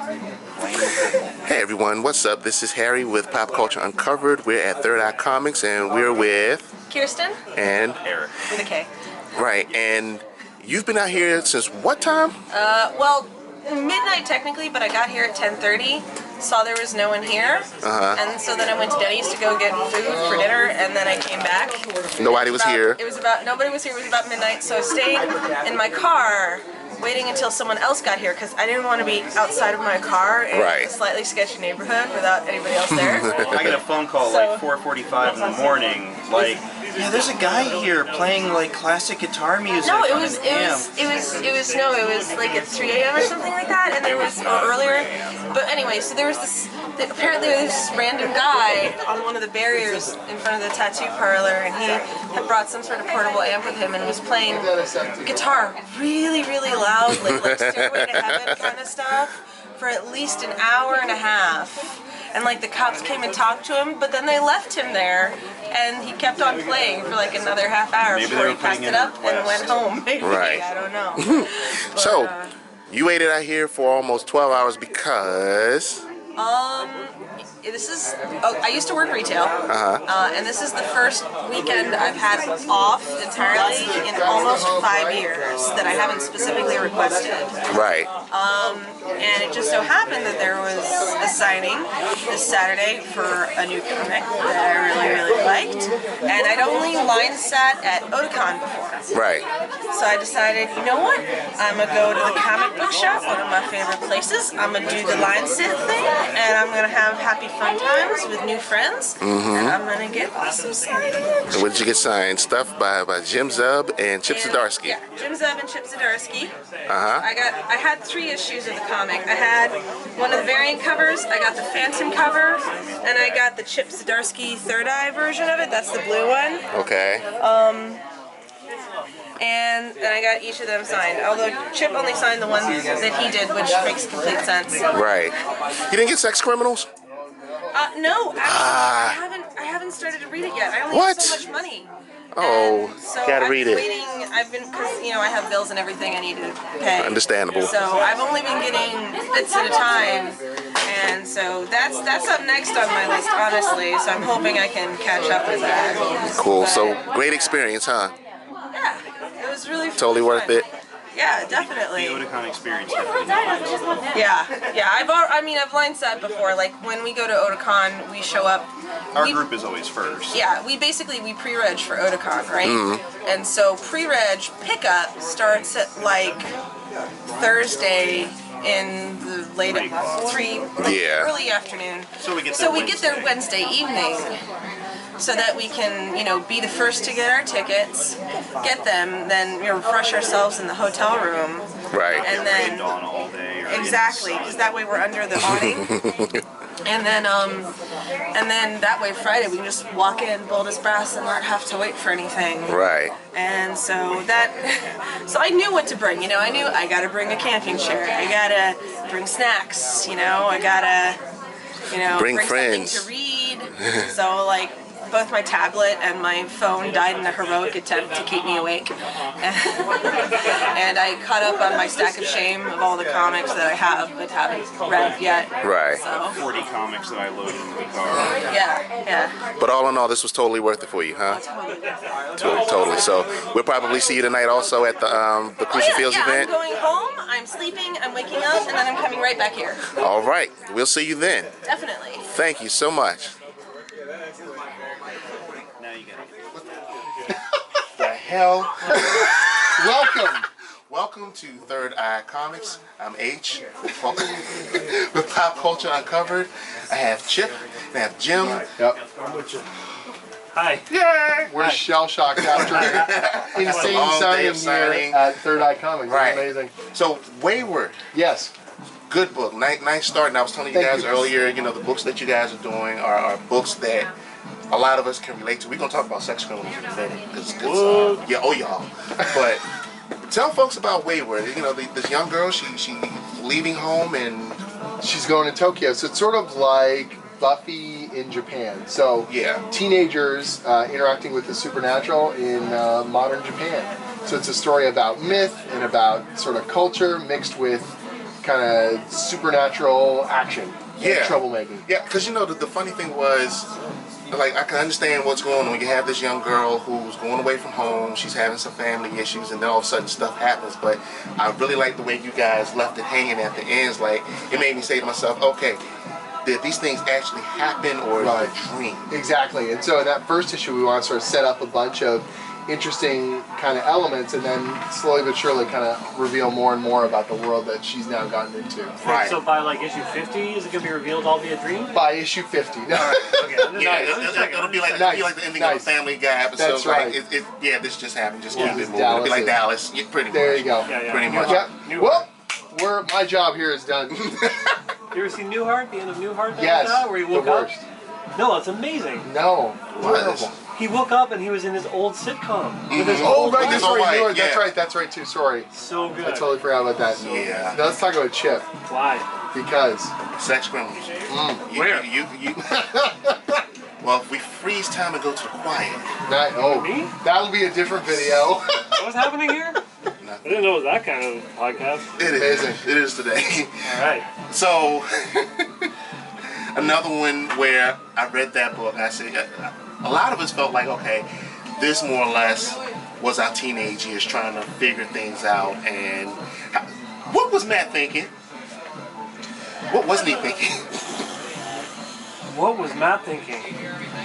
Hey everyone, what's up? This is Harry with Pop Culture Uncovered. We're at Third Eye Comics and we're with Kirsten and Erik with a K. Right, and you've been out here since what time? Well, midnight technically, but I got here at 10:30. Saw there was no one here, and so then I went to Denny's to go get food for dinner, and then I came back. Nobody was here. Nobody was here. It was about midnight, so I stayed in my car waiting until someone else got here because I didn't want to be outside of my car in a slightly sketchy neighborhood without anybody else there. I get a phone call like 4:45 in the morning, like, yeah, there's a guy here playing like classic guitar music. No, it was like at 3 a.m. or something like that, and there was earlier. But anyway, so there was apparently this random guy on one of the barriers in front of the tattoo parlor, and he had brought some sort of portable amp with him and was playing guitar really, really loudly, like Stairway to Heaven kind of stuff, for at least an hour and a half. And like the cops came and talked to him, but then they left him there, and he kept on playing for like another half hour before he passed it up and went home. Maybe, I don't know. But, so, you waited out here for almost 12 hours because... I used to work retail, and this is the first weekend I've had off entirely in almost 5 years that I haven't specifically requested. Right. And it just so happened that there was a signing this Saturday for a new comic that I really, really liked, and I'd only line sat at Otakon before. Right. So I decided, you know what, I'm going to go to the comic book shop, one of my favorite places, I'm going to do the line sit thing, and I'm going to have happy fun times with new friends, and I'm going to get awesome signings. What did you get signed? Stuff by Jim Zub and Chip Zdarsky. Yeah, Jim Zub and Chip Zdarsky. I had 3 issues of the comic. I had one of the variant covers, I got the Phantom cover, and I got the Chip Zdarsky Third Eye version of it. That's the blue one. Okay. And I got each of them signed. Although Chip only signed the one that he did, which makes complete sense. Right. You didn't get Sex Criminals? No, actually, I haven't started to read it yet. I only have so much money. Oh, so gotta read it. Because I have bills and everything I need to pay. Understandable. So I've only been getting bits at a time, and so that's up next on my list, honestly. So I'm hoping I can catch up with that. Cool. So great experience, huh? Yeah, it was really fun. Totally worth it. Yeah, definitely. The Otakon experience. Yeah. I've line sat before. Like when we go to Otakon, we show up. Our group is always first. Yeah, we pre-reg for Otakon, right? And so pre-reg pickup starts at like Thursday in the late early afternoon. So we get there Wednesday evening. So that we can, be the first to get our tickets, get them, then refresh ourselves in the hotel room. Right. And then on all day. Exactly, because that way we're under the awning. And then that way Friday we can just walk in, bold as brass, and not have to wait for anything. Right. And so I knew what to bring. I knew I gotta bring a camping chair. I gotta bring snacks. I gotta, bring something friends to read. So like. Both my tablet and my phone died in a heroic attempt to keep me awake. And I caught up on my stack of shame of all the comics that I have but haven't read yet. Right. So. 40 comics that I loaded into the car. Yeah. But all in all, this was totally worth it for you, huh? Totally. So we'll probably see you tonight also at the Crucial Fields event. I'm going home, I'm sleeping, I'm waking up, and then I'm coming right back here. All right. We'll see you then. Definitely. Thank you so much. Now you get it. The hell? Welcome to Third Eye Comics. I'm H with Pop Culture Uncovered. I have Chip and I have Jim. Yep. Hi. Yay! We're shell-shocked after insane signing here at Third Eye Comics. Right. Amazing. So, Wayward. Yes. Good book. Nice start. And I was telling you guys earlier, the books that you guys are doing are books that a lot of us can relate to. We're going to talk about Sex Criminals in a minute. Y'all. But tell folks about Wayward. This young girl, she's leaving home and... She's going to Tokyo. So it's sort of like Buffy in Japan. So teenagers interacting with the supernatural in modern Japan. So it's a story about myth and about sort of culture mixed with kind of supernatural action. Yeah. Troublemaking. Yeah, because you know the funny thing was, like, I can understand what's going on. You have this young girl who's going away from home. She's having some family issues, and then all of a sudden stuff happens. But I really like the way you guys left it hanging at the ends. Like, it made me say to myself, okay, did these things actually happen, or is it a dream? Exactly. And so in that first issue, we want to sort of set up a bunch of interesting kind of elements, and then slowly but surely kind of reveal more and more about the world that she's now gotten into. Right. So by like issue 50, is it going to be revealed all be a dream? By issue 50. No. Okay. It'll be like the ending of a Family Guy episode. That's right. Like, yeah, this just happened. Just Yeah. keep it moving. It'll be like Dallas. Yeah, pretty much. There you go. Pretty much. Yeah. Well, my job here is done. You ever seen Newhart? The end of Newhart? Yes. Where he woke the up? worst. No, it's amazing. No. Terrible. He woke up and he was in his old sitcom. With his Oh, old right, wife. that's right. That's right too. Sorry. So good. I totally forgot about that. Yeah. Now let's talk about Chip. Why? Because. Sex criminals. Where? Well, if we freeze time and go to the quiet. Me? That'll be a different video. What's happening here? I didn't know it was that kind of podcast. It is. Amazing. It is today. All right. So, another one where I read that book, I said, a lot of us felt like, okay, this more or less was our teenage years trying to figure things out. And what was Matt thinking? What wasn't he thinking? What was Matt thinking?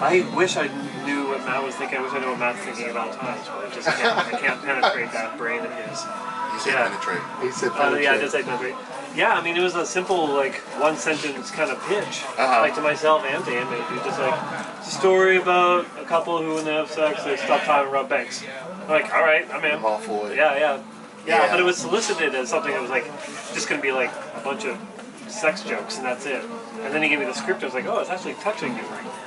I wish I knew what Matt was thinking. I wish I knew what Matt's thinking at all times, but I can't penetrate that brain of his. He said penetrate. He said penetrate. Yeah, I did say penetrate. Yeah, I mean, it was a simple, like, one sentence kind of pitch, like to myself and to him. It was just like, it's a story about a couple who, when they have sex, they stop time and rob banks. I'm like, all right, I'm in. I'm all for it. Yeah, but it was solicited as something that was like, just going to be like a bunch of sex jokes and that's it. And then he gave me the script. I was like, oh, it's actually touching you.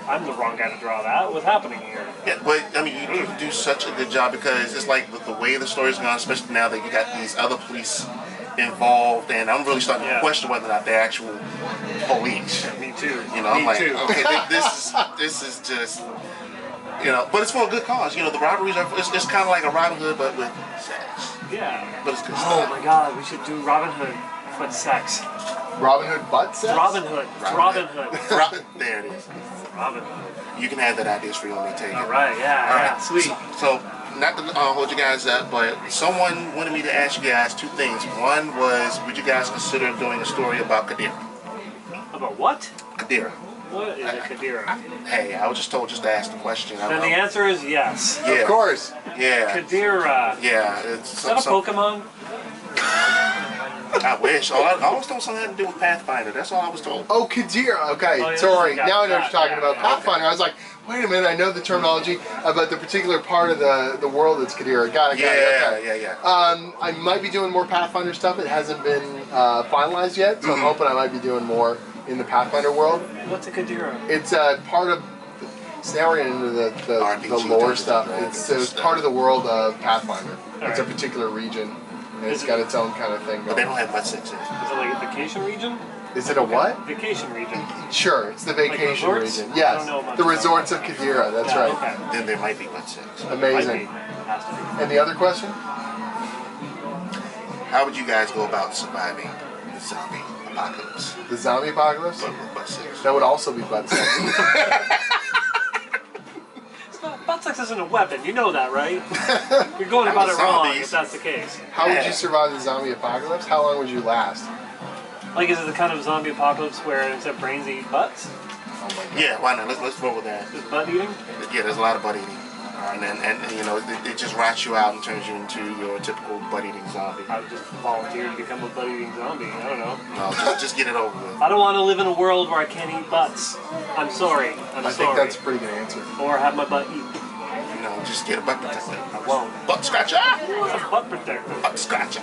I'm the wrong guy to draw that. What's happening here? Yeah, but I mean, you do such a good job because it's like the way the story's gone, especially now that you got these other police involved, and I'm really starting to question whether or not they're actual police. Yeah, me too. You know, I'm me like, too. okay, this is just, you know, but it's for a good cause. You know, the robberies are, it's kind of like a Robin Hood, but with sex. Yeah. But it's good Oh stuff. my God, we should do Robin Hood, but sex. Robin Hood butt sex? Robin Hood. Robin Hood. There it is. Robin Hood. You can have that idea free when they take it. All right, yeah, All yeah, right. sweet. So not to hold you guys up, but someone wanted me to ask you guys two things. One was, would you guys consider doing a story about Kadira? About what? Kadira. What is a Kadira? Hey, I was just told just to ask the question. Then the answer is yes. Yeah. Of course. Yeah. Kadira. Yeah. It's Is that a Pokemon? I wish. I was told something had to do with Pathfinder. That's all I was told. Oh, Kadira. Okay, Oh, yeah, sorry. yeah, Now I know what you're talking yeah, about. Pathfinder. I was like, wait a minute. I know the terminology about the particular part of the world that's Kadira. Got it. Yeah. I might be doing more Pathfinder stuff. It hasn't been finalized yet, so I'm hoping I might be doing more in the Pathfinder world. What's a Kadira? It's part of. So now we're into the RPG lore stuff. Dungeons It's stuff. part of the world of Pathfinder. It's a Alright. particular region, and it's got its own kind of thing But they going. don't have butt sex in it. Is it like a vacation region? Is it a what? Vacation region. Sure, it's the vacation resorts? region. I Yes, don't know much the about resorts of Kadira. That's Yeah, right. Okay. Then there might be butt sex. Might Amazing. be. Has to be. And the other question? How would you guys go about surviving the zombie apocalypse? The zombie apocalypse? But with butt sex. That would also be butt sex. Butt sex isn't a weapon. You know that, right? You're going about it wrong Zombies. if that's the case. How would you survive the zombie apocalypse? How long would you last? Like, is it the kind of zombie apocalypse where instead of brains they eat butts? Oh my god. Yeah, why not? Let's roll with that. Is butt eating? Yeah, there's a lot of butt eating. And you know, it just rots you out and turns you into your typical butt eating zombie. I would just volunteer to become a butt eating zombie. I don't know. No, just get it over with. I don't want to live in a world where I can't eat butts. I'm sorry. I'm I sorry. think that's a pretty good answer. Or have my butt eaten. You know, just get a butt protector. I won't. Butt scratcher! It's a butt protector. Butt scratcher.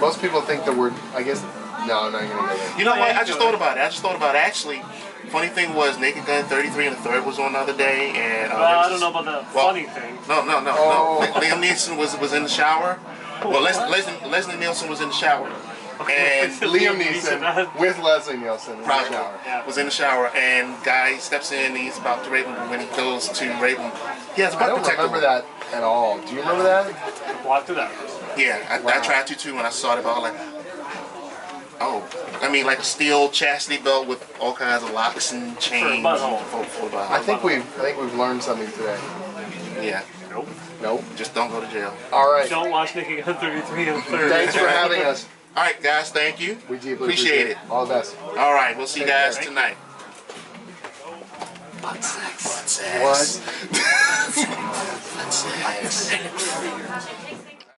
Most people think the word, I guess, no, I'm not going to go there. You know what? I just thought about it. Actually, funny thing was Naked Gun 33 and the third was on the other day, and Well, I don't know about the funny thing. No. Oh. Liam Neeson was in the shower. Well, Leslie Nielsen was in the shower, and Liam Neeson with Leslie Nielsen in the Probably shower. was in the shower, and guy steps in. He's about to rape him. When he goes to rape him, he has a I butt don't protector. remember that at all. Do you remember that? Blocked it out. Yeah, I tried to too when I saw it, but I was like, Oh, I mean like a steel chastity belt with all kinds of locks and chains. butthole. For the butthole. I think we've learned something today. Yeah. Nope. Nope. Just don't go to jail. All right. Don't watch Naked Gun 33 and 30. Thanks for having us. All right, guys. Thank you. We deeply appreciate it. All the best. All right. We'll see you guys care. tonight. Butt sex. Butt sex. What? Butt sex.